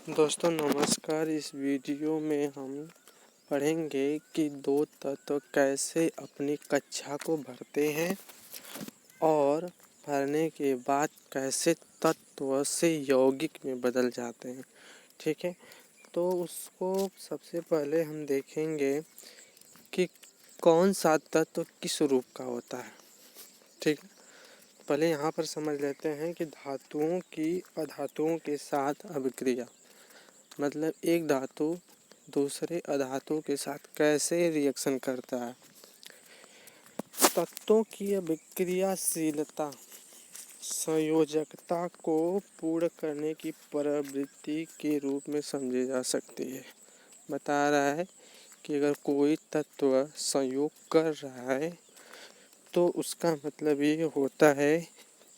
दोस्तों नमस्कार। इस वीडियो में हम पढ़ेंगे कि दो तत्व कैसे अपनी कक्षा को भरते हैं और भरने के बाद कैसे तत्व से यौगिक में बदल जाते हैं। ठीक है, तो उसको सबसे पहले हम देखेंगे कि कौन सा तत्व किस रूप का होता है। ठीक है, पहले यहाँ पर समझ लेते हैं कि धातुओं की अधातुओं के साथ अभिक्रिया, मतलब एक धातु दूसरे अधातु के साथ कैसे रिएक्शन करता है। तत्वों की अभिक्रियाशीलता संयोजकता को पूर्ण करने की प्रवृत्ति के रूप में समझी जा सकती है। बता रहा है कि अगर कोई तत्व संयोग कर रहा है तो उसका मतलब ये होता है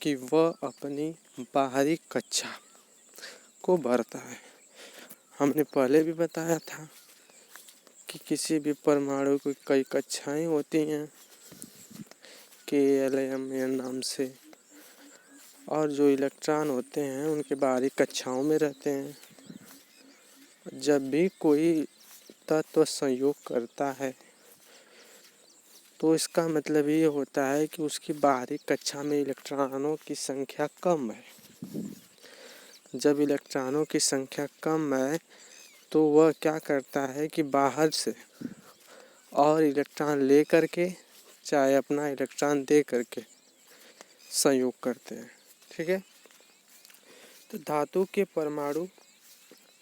कि वह अपनी बाहरी कक्षा को भरता है। हमने पहले भी बताया था कि किसी भी परमाणु की कई कक्षाएं होती हैं KLMN नाम से, और जो इलेक्ट्रॉन होते हैं उनके बाहरी कक्षाओं में रहते हैं। जब भी कोई तत्व संयोग करता है तो इसका मतलब ये होता है कि उसकी बाहरी कक्षा में इलेक्ट्रॉनों की संख्या कम है। जब इलेक्ट्रॉनों की संख्या कम है तो वह क्या करता है कि बाहर से और इलेक्ट्रॉन ले करके, चाहे अपना इलेक्ट्रॉन दे करके संयोग करते हैं। ठीक है, तो धातु के परमाणु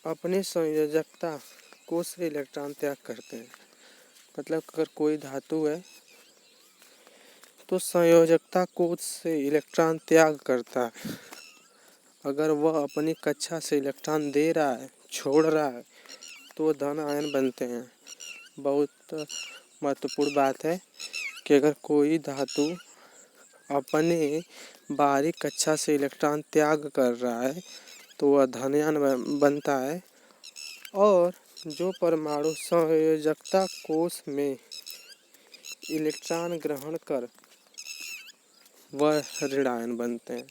अपने संयोजकता कोश से इलेक्ट्रॉन त्याग करते हैं। मतलब अगर कोई धातु है तो संयोजकता कोश से इलेक्ट्रॉन त्याग करता है। अगर वह अपनी कक्षा से इलेक्ट्रॉन दे रहा है, छोड़ रहा है, तो धन आयन बनते हैं। बहुत महत्वपूर्ण बात है कि अगर कोई धातु अपने बाहरी कक्षा से इलेक्ट्रॉन त्याग कर रहा है तो वह धनायन बनता है, और जो परमाणु संयोजकता कोश में इलेक्ट्रॉन ग्रहण कर वह ऋण आयन बनते हैं।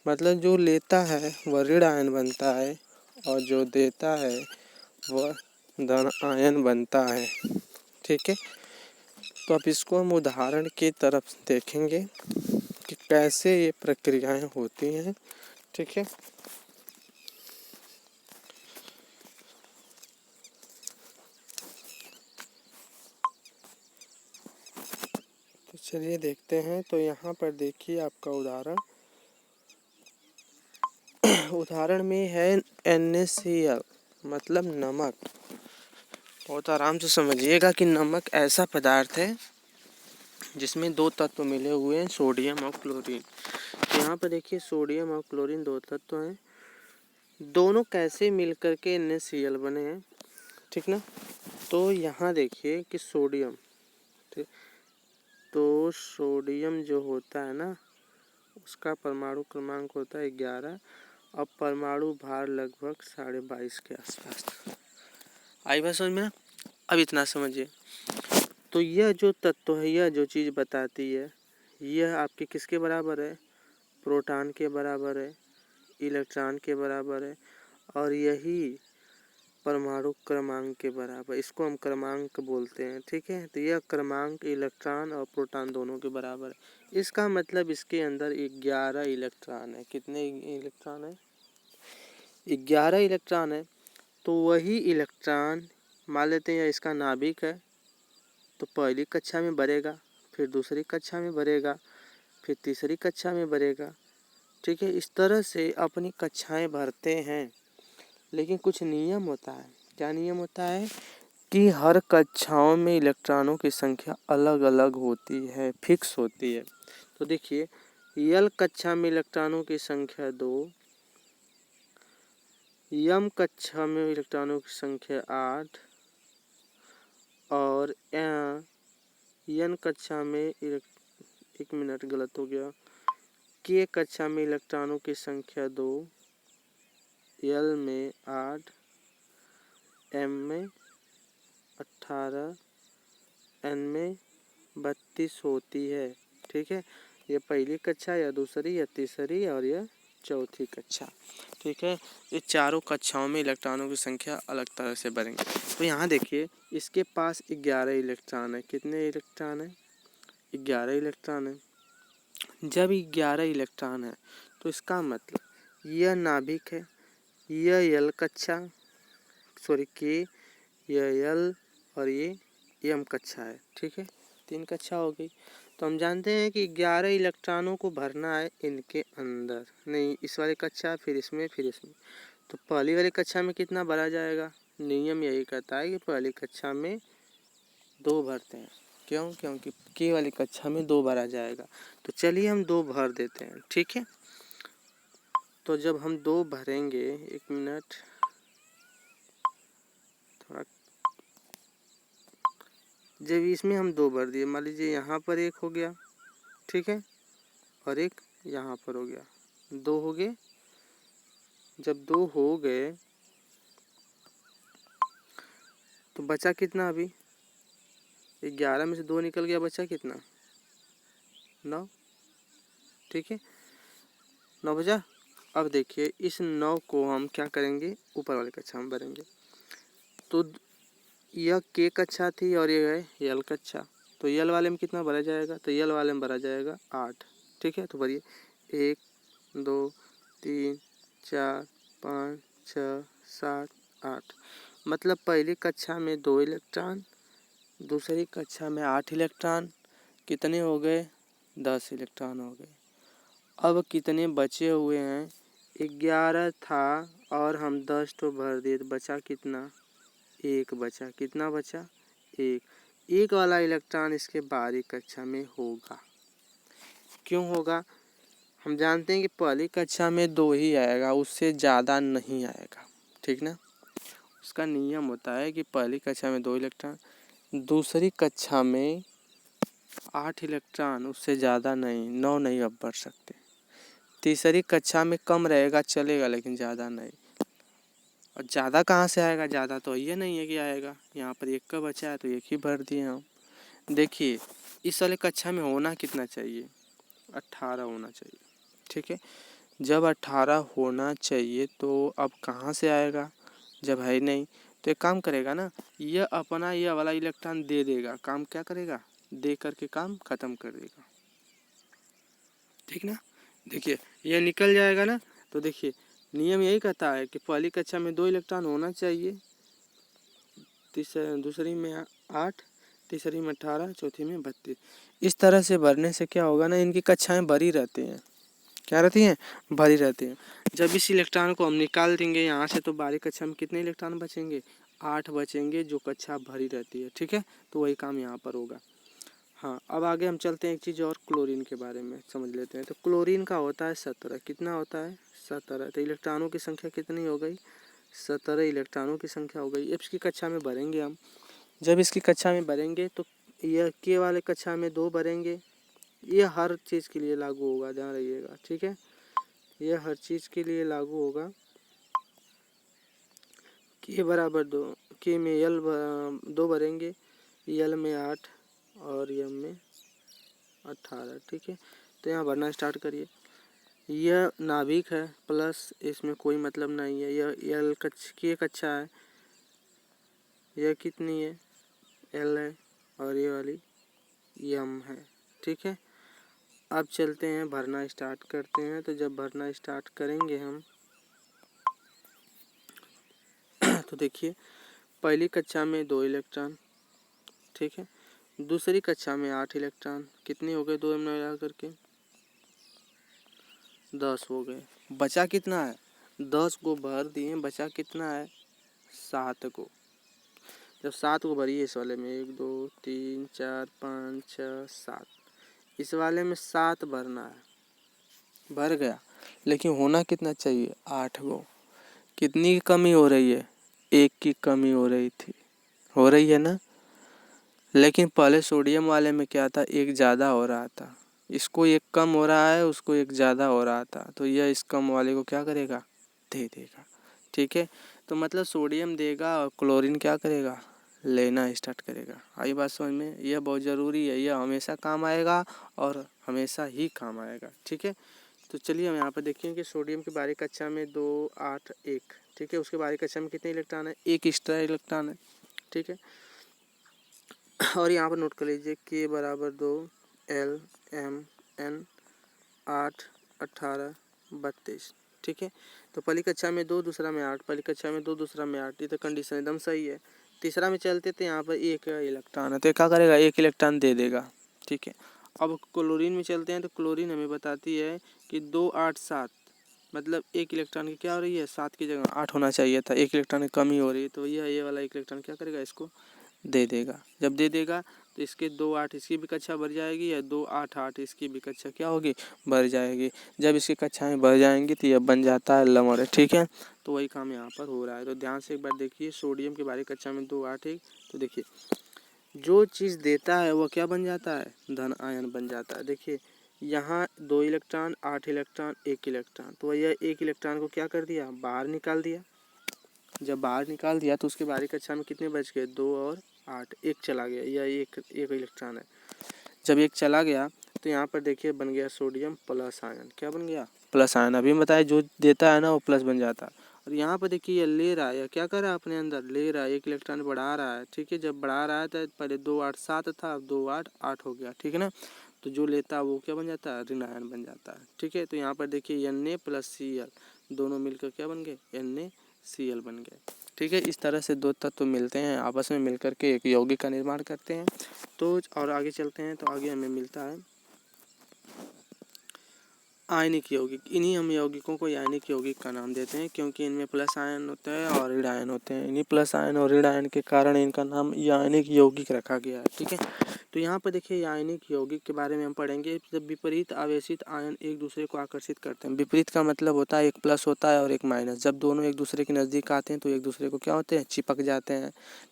मतलब जो लेता है वह ऋण आयन बनता है और जो देता है वह धन आयन बनता है। ठीक है, तो अब इसको हम उदाहरण की तरफ देखेंगे कि कैसे ये प्रक्रियाएं होती हैं। ठीक है, तो चलिए देखते हैं। तो यहाँ पर देखिए आपका उदाहरण में है NaCl, मतलब नमक। बहुत आराम से समझिएगा कि नमक ऐसा पदार्थ है जिसमें दो तत्व मिले हुए हैं, सोडियम और क्लोरीन। तो यहाँ पर देखिए सोडियम और क्लोरीन दो तत्व हैं। दोनों कैसे मिलकर के NaCl बने हैं, ठीक ना। तो यहाँ देखिए कि सोडियम, ठीक, तो सोडियम जो होता है ना उसका परमाणु क्रमांक होता है 11। अब परमाणु भार लगभग 22.5 के आसपास। आई बात समझ में ना। अब इतना समझिए, तो यह जो तत्व है, यह जो चीज़ बताती है, यह आपके किसके बराबर है? प्रोटॉन के बराबर है, इलेक्ट्रॉन के बराबर है, और यही परमाणु क्रमांक के बराबर। इसको हम क्रमांक बोलते हैं। ठीक है, तो यह क्रमांक इलेक्ट्रॉन और प्रोटॉन दोनों के बराबर है। इसका मतलब इसके अंदर 11 इलेक्ट्रॉन है। कितने इलेक्ट्रॉन है? 11 इलेक्ट्रॉन है। तो वही इलेक्ट्रॉन मान लेते हैं इसका नाभिक है, तो पहली कक्षा में बढ़ेगा, फिर दूसरी कक्षा में बढ़ेगा, फिर तीसरी कक्षा में बढ़ेगा। ठीक है, इस तरह से अपनी कक्षाएं भरते हैं। लेकिन कुछ नियम होता है। क्या नियम होता है? कि हर कक्षाओं में इलेक्ट्रॉनों की संख्या अलग अलग होती है, फिक्स होती है। तो देखिए यल कक्षा में इलेक्ट्रॉनों की संख्या 2, यम कक्षा में इलेक्ट्रॉनों की संख्या 8, और एन कक्षा में एक मिनट गलत हो गया, के कक्षा में इलेक्ट्रॉनों की संख्या 2, एल में 8, एम में 18, एन में 32 होती है। ठीक है, ये पहली कक्षा या दूसरी या तीसरी और यह चौथी कक्षा। ठीक है, ये चारों कक्षाओं में इलेक्ट्रॉनों की संख्या अलग तरह से बढ़ेंगे। तो यहाँ देखिए इसके पास 11 इलेक्ट्रॉन है। कितने इलेक्ट्रॉन है? 11 इलेक्ट्रॉन है। जब 11 इलेक्ट्रॉन है तो इसका मतलब यह नाभिक है, यह एल कक्षा सॉरी के, यह एल और ये एम कक्षा है। ठीक है, 3 कक्षा हो गई। तो हम जानते हैं कि 11 इलेक्ट्रॉनों को भरना है इनके अंदर, नहीं इस वाले कक्षा फिर इसमें फिर इसमें। तो पहली वाली कक्षा में कितना भरा जाएगा? नियम यही कहता है कि पहली कक्षा में 2 भरते हैं। क्यों? क्योंकि के वाली कक्षा में 2 भरा जाएगा। तो चलिए हम 2 भर देते हैं। ठीक है, तो जब हम 2 भरेंगे, 1 मिनट थोड़ा, जब इसमें हम 2 भर दिए, मान लीजिए यहाँ पर 1 हो गया, ठीक है, और 1 यहाँ पर हो गया, 2 हो गए। जब 2 हो गए तो बचा कितना? अभी 11 में से 2 निकल गया, बचा कितना? 9। ठीक है, 9 बचा। अब देखिए इस 9 को हम क्या करेंगे? ऊपर वाले कक्षा में भरेंगे। तो यह के कक्षा थी और ये है यल कक्षा। तो यल वाले में कितना भरा जाएगा? तो यल वाले में भरा जाएगा 8। ठीक है, तो भरिए 1 2 3 4 5 6 7 8। मतलब पहली कक्षा में 2 इलेक्ट्रॉन, दूसरी कक्षा में 8 इलेक्ट्रॉन। कितने हो गए? 10 इलेक्ट्रॉन हो गए। अब कितने बचे हुए हैं? 11 था और हम 10 तो भर दिए, तो बचा कितना? 1 बचा। कितना बचा? 1 वाला इलेक्ट्रॉन इसके बाहरी कक्षा में होगा। क्यों होगा? हम जानते हैं कि पहली कक्षा में 2 ही आएगा, उससे ज़्यादा नहीं आएगा। ठीक ना, उसका नियम होता है कि पहली कक्षा में 2 इलेक्ट्रॉन, दूसरी कक्षा में 8 इलेक्ट्रॉन, उससे ज़्यादा नहीं, 9 नहीं अब बढ़ सकते। तीसरी कक्षा में कम रहेगा चलेगा, लेकिन ज़्यादा नहीं। और ज़्यादा कहाँ से आएगा? ज़्यादा तो ये नहीं है कि आएगा। यहाँ पर 1 का बचा है तो 1 ही भर दिए हम। देखिए इस वाले कक्षा में होना कितना चाहिए? 18 होना चाहिए। ठीक है, जब 18 होना चाहिए तो अब कहाँ से आएगा? जब है ही नहीं तो एक काम करेगा ना, यह अपना यह वाला इलेक्ट्रॉन दे देगा। काम क्या करेगा? दे करके काम खत्म कर देगा। ठीक ना, देखिए यह निकल जाएगा ना। तो देखिए नियम यही कहता है कि पहली कक्षा में 2 इलेक्ट्रॉन होना चाहिए, दूसरी में 8, तीसरी में 18, चौथी में 32। इस तरह से भरने से क्या होगा ना, इनकी कक्षाएं भरी रहती हैं। क्या रहती हैं? भरी रहती हैं। जब इस इलेक्ट्रॉन को हम निकाल देंगे यहाँ से, तो बाहरी कक्षा में कितने इलेक्ट्रॉन बचेंगे? 8 बचेंगे, जो कक्षा भरी रहती है। ठीक है, तो वही काम यहाँ पर होगा। हाँ, अब आगे हम चलते हैं, एक चीज़ और क्लोरीन के बारे में समझ लेते हैं। तो क्लोरीन का होता है 17। कितना होता है? 17। तो इलेक्ट्रॉनों की संख्या कितनी हो गई? 17 इलेक्ट्रॉनों की संख्या हो गई। अब इसकी कक्षा में भरेंगे हम। जब इसकी कक्षा में भरेंगे तो यह के वाले कक्षा में 2 भरेंगे। यह हर चीज़ के लिए लागू होगा, ध्यान रखिएगा। ठीक है, यह हर चीज़ के लिए लागू होगा। के बराबर 2, के में यल 2 भरेंगे, यल में 8 और यम में 18। ठीक है, तो यहाँ भरना स्टार्ट करिए। यह नाभिक है प्लस, इसमें कोई मतलब नहीं है। यह यल की कक्षा है, यह कितनी है? एल है, और ये वाली यम है। ठीक है, अब चलते हैं भरना स्टार्ट करते हैं। तो जब भरना स्टार्ट करेंगे हम तो देखिए पहली कक्षा में 2 इलेक्ट्रॉन, ठीक है, दूसरी कक्षा में 8 इलेक्ट्रॉन। कितने हो गए? 2 में मिला करके 10 हो गए। बचा कितना है? 10 को भर दिए, बचा कितना है? 7 को। जब 7 को भरिए इस वाले में, 1 2 3 4 5 6 7, इस वाले में 7 भरना है। भर गया, लेकिन होना कितना चाहिए? 8 को। कितनी की कमी हो रही है? 1 की कमी हो रही थी, हो रही है ना। लेकिन पहले सोडियम वाले में क्या था? 1 ज़्यादा हो रहा था। इसको 1 कम हो रहा है, उसको 1 ज़्यादा हो रहा था। तो यह इस कम वाले को क्या करेगा? दे देगा। ठीक है, तो मतलब सोडियम देगा और क्लोरीन क्या करेगा? लेना स्टार्ट करेगा। आई बात समझ में? यह बहुत ज़रूरी है, यह हमेशा काम आएगा और हमेशा ही काम आएगा। ठीक है, तो चलिए हम यहाँ पर देखें कि सोडियम की बारीक कक्षा में 2 8 1, ठीक है। उसके बारीक कक्षा में कितने इलेक्ट्रॉन है? एक एक्स्ट्रा इलेक्ट्रॉन है, ठीक है। और यहाँ पर नोट कर लीजिए K बराबर 2 L M N 8 18 32, ठीक है। तो पहली कक्षा में 2, दूसरा में 8, पहली कक्षा में 2, दूसरा में 8, ये तो कंडीशन एकदम सही है। तीसरा में चलते थे, यहाँ पर एक इलेक्ट्रॉन है तो क्या करेगा? एक इलेक्ट्रॉन दे देगा, ठीक है। अब क्लोरीन में चलते हैं तो क्लोरीन हमें बताती है कि 2 8 7, मतलब एक इलेक्ट्रॉन की क्या हो रही है? 7 की जगह 8 होना चाहिए था, एक इलेक्ट्रॉन की कमी हो रही है, तो ये वाला एक इलेक्ट्रॉन क्या करेगा? इसको दे देगा। जब दे देगा तो इसके 2 8 इसकी भी कक्षा बढ़ जाएगी, या 2 8 8 इसकी भी कक्षा क्या होगी? बढ़ जाएगी। जब इसकी कक्षाएं बढ़ जाएंगी तो यह बन जाता है लवण, ठीक है। तो वही काम यहाँ पर हो रहा है। तो ध्यान से एक बार देखिए, सोडियम की बारीक कक्षा में 2 8 1, तो देखिए जो चीज़ देता है वह क्या बन जाता है? धन आयन बन जाता है। देखिए यहाँ 2 इलेक्ट्रॉन 8 इलेक्ट्रॉन 1 इलेक्ट्रॉन, तो यह 1 इलेक्ट्रॉन को क्या कर दिया? बाहर निकाल दिया। जब बाहर निकाल दिया तो उसके बारीक कक्षा में कितने बच गए? 2 और 8, एक चला गया, यह एक इलेक्ट्रॉन है। जब एक चला गया तो यहाँ पर देखिए बन गया सोडियम प्लस आयन। क्या बन गया? Plus ion. अभी बताया जो देता है ना वो प्लस बन जाता है। और यहाँ पर देखिए ये ले रहा है, या क्या कर रहा है? अपने अंदर ले रहा है, एक इलेक्ट्रॉन बढ़ा रहा है, ठीक है। जब बढ़ा रहा है तो पहले 2 8 7 था, अब 2 8 8 हो गया, ठीक है ना। तो जो लेता है वो क्या बन जाता है? ऋण आयन बन जाता है, ठीक है। तो यहाँ पर देखिए Na प्लस Cl दोनों मिलकर क्या बन गए? NaCl बन गए, ठीक है। इस तरह से दो तत्व मिलते हैं, आपस में मिलकर के एक यौगिक का निर्माण करते हैं। तो और आगे चलते हैं तो आगे हमें मिलता है आयनिक यौगिक। इन्हीं हम यौगिकों को आयनिक यौगिक का नाम देते हैं, क्योंकि इनमें प्लस आयन होता है और ऋण आयन होते हैं। इन्हीं प्लस आयन और ऋण आयन के कारण इनका नाम आयनिक यौगिक रखा गया है, ठीक है। तो यहाँ पर देखिए आयनिक यौगिक के बारे में हम पढ़ेंगे। जब विपरीत आवेशित आयन एक दूसरे को आकर्षित करते हैं, विपरीत का मतलब होता है एक प्लस होता है और एक माइनस, जब दोनों एक दूसरे के नज़दीक आते हैं तो एक दूसरे को क्या होते हैं? चिपक जाते हैं,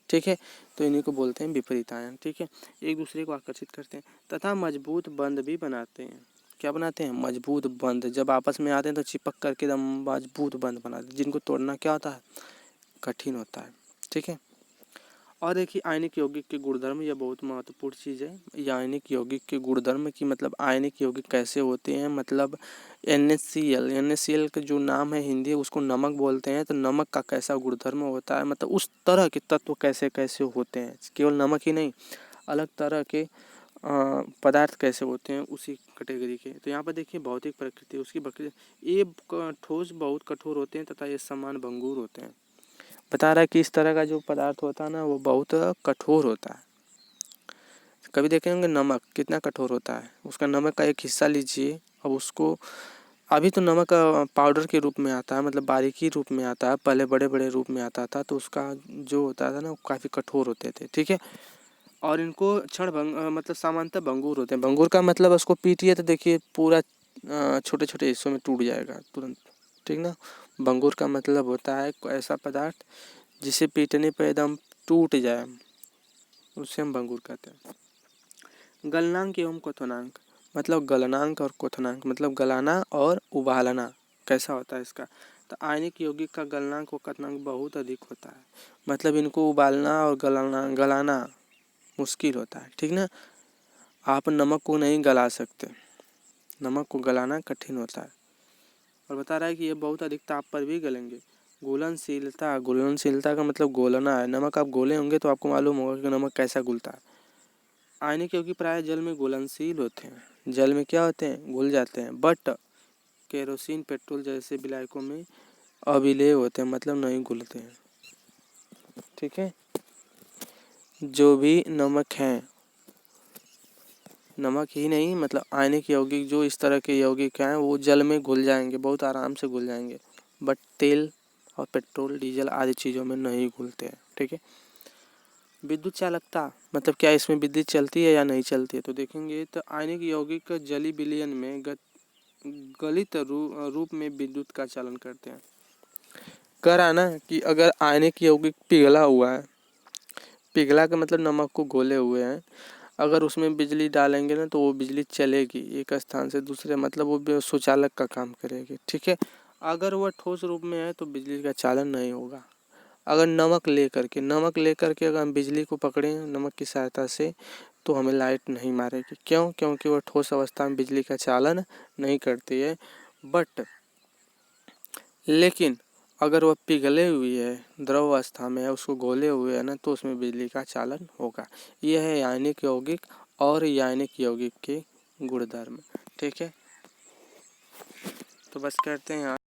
ठीक है। तो इन्हीं को बोलते हैं विपरीत आयन, ठीक है। एक दूसरे को आकर्षित करते हैं तथा मजबूत बंध भी बनाते हैं। क्या बनाते हैं? मजबूत बंध। जब आपस में आते हैं तो चिपक करके एकदम मजबूत बंध बनाते हैं, जिनको तोड़ना क्या होता है? कठिन होता है, ठीक है। और देखिए आयनिक यौगिक के गुणधर्म, यह बहुत महत्वपूर्ण चीज़ है। आयनिक यौगिक के गुणधर्म की मतलब आयनिक यौगिक कैसे होते हैं, मतलब NaCl का जो नाम है हिंदी उसको नमक बोलते हैं। तो नमक का कैसा गुणधर्म होता है, मतलब उस तरह के तत्व कैसे कैसे होते हैं, केवल नमक ही नहीं, अलग तरह के पदार्थ कैसे होते हैं उसी कैटेगरी के। तो यहाँ पर देखिए भौतिक प्रकृति उसकी ये ठोस बहुत कठोर होते हैं तथा ये समान भंगुर होते हैं। बता रहा है कि इस तरह का जो पदार्थ होता है ना वो बहुत कठोर होता है। कभी देखे होंगे नमक कितना कठोर होता है, उसका नमक का एक हिस्सा लीजिए, अब उसको अभी तो नमक पाउडर के रूप में आता है, मतलब बारीकी रूप में आता है, पहले बड़े बड़े रूप में आता था, तो उसका जो होता था ना वो काफ़ी कठोर होते थे, ठीक है। और इनको मतलब सामान्यतः भंगुर होते हैं। भंगुर का मतलब उसको पीटिए तो देखिए पूरा छोटे छोटे हिस्सों में टूट जाएगा तुरंत, ठीक ना। भंगुर का मतलब होता है ऐसा पदार्थ जिसे पीटने पर एकदम टूट जाए, उससे हम भंगुर कहते हैं। गलनांक एवं क्वथनांक, मतलब गलनांक और क्वथनांक मतलब गलाना और उबालना कैसा होता है इसका। तो आयनिक यौगिक का गलनांक व क्वथनांक बहुत अधिक होता है, मतलब इनको उबालना और गलाना मुश्किल होता है, ठीक ना। आप नमक को नहीं गला सकते, नमक को गलाना कठिन होता है। और बता रहा है कि ये बहुत अधिक ताप पर भी गलेंगे। घुलनशीलता का मतलब गोलना है। नमक आप गोले होंगे तो आपको मालूम होगा कि नमक कैसा घुलता है। आयनिक यौगिक प्राय जल में घुलनशील होते हैं, जल में क्या होते हैं? घुल जाते हैं। बट केरोसिन पेट्रोल जैसे विलायकों में अविलेय होते हैं, मतलब नहीं घुलते हैं, ठीक है। जो भी नमक हैं, नमक ही नहीं मतलब आयनिक यौगिक जो इस तरह के यौगिक हैं वो जल में घुल जाएंगे, बहुत आराम से घुल जाएंगे, बट तेल और पेट्रोल डीजल आदि चीज़ों में नहीं घुलते हैं, ठीक है। विद्युत चालकता मतलब क्या इसमें विद्युत चलती है या नहीं चलती है, तो देखेंगे तो आयनिक यौगिक जली विलयन में गलित रूप में विद्युत का चालन करते हैं। कह रहा है ना कि अगर आयनिक यौगिक पिघला हुआ है, पिघला का मतलब नमक को घोले हुए हैं, अगर उसमें बिजली डालेंगे ना तो वो बिजली चलेगी एक स्थान से दूसरे, मतलब वो सुचालक का काम करेगी, ठीक है। अगर वह ठोस रूप में है तो बिजली का चालन नहीं होगा। अगर नमक ले करके अगर हम बिजली को पकड़ें नमक की सहायता से तो हमें लाइट नहीं मारेगी। क्यों? क्योंकि वह ठोस अवस्था में बिजली का चालन नहीं करती है, बट लेकिन अगर वह पिघले हुई है, द्रव अवस्था में है, उसको घोले हुए है ना, तो उसमें बिजली का चालन होगा। यह है आयनिक यौगिक और यानिक यौगिक के गुणधर्म। ठीक है, तो बस करते हैं।